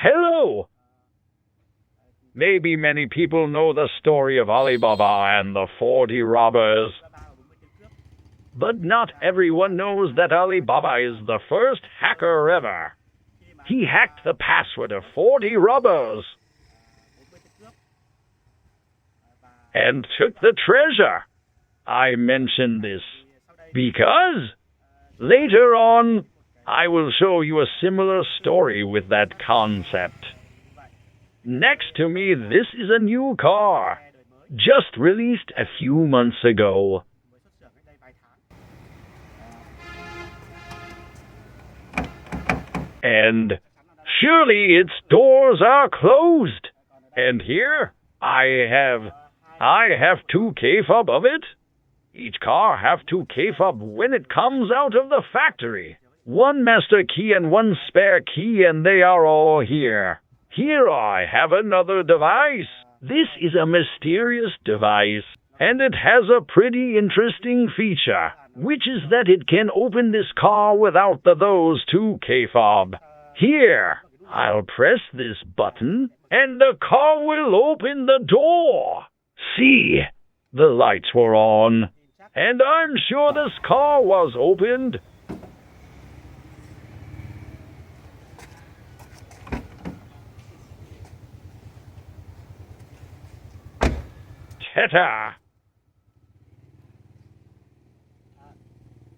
Hello! Maybe many people know the story of Alibaba and the 40 robbers, but not everyone knows that Alibaba is the first hacker ever. He hacked the password of 40 robbers and took the treasure. I mention this because later on I will show you a similar story with that concept. Next to me, this is a new car, just released a few months ago. And surely its doors are closed. And here I have 2 kfob of it. Each car have 2 kfob when it comes out of the factory. 1 master key and 1 spare key, and they are all here. Here I have another device. This is a mysterious device, and it has a pretty interesting feature, which is that it can open this car without those 2 kfob. Here, I'll press this button, and the car will open the door. See, the lights were on, and I'm sure this car was opened. Ta-ta!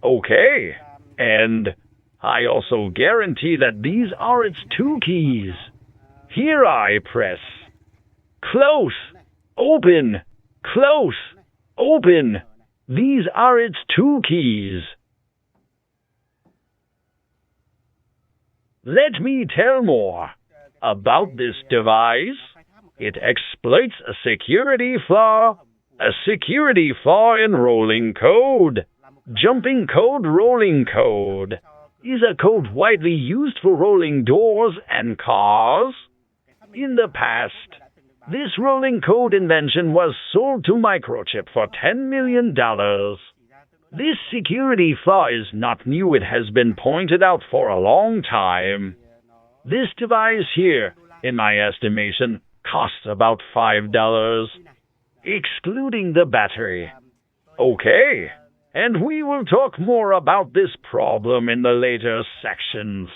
Okay, and I also guarantee that these are its 2 keys. Here I press close, open, close, open. These are its 2 keys. Let me tell more about this device. It exploits a security flaw in rolling code. Jumping code rolling code is a code widely used for rolling doors and cars. In the past, this rolling code invention was sold to Microchip for $10 million. This security flaw is not new. It has been pointed out for a long time. This device here, in my estimation, costs about $5, excluding the battery. Okay, and we will talk more about this problem in the later sections.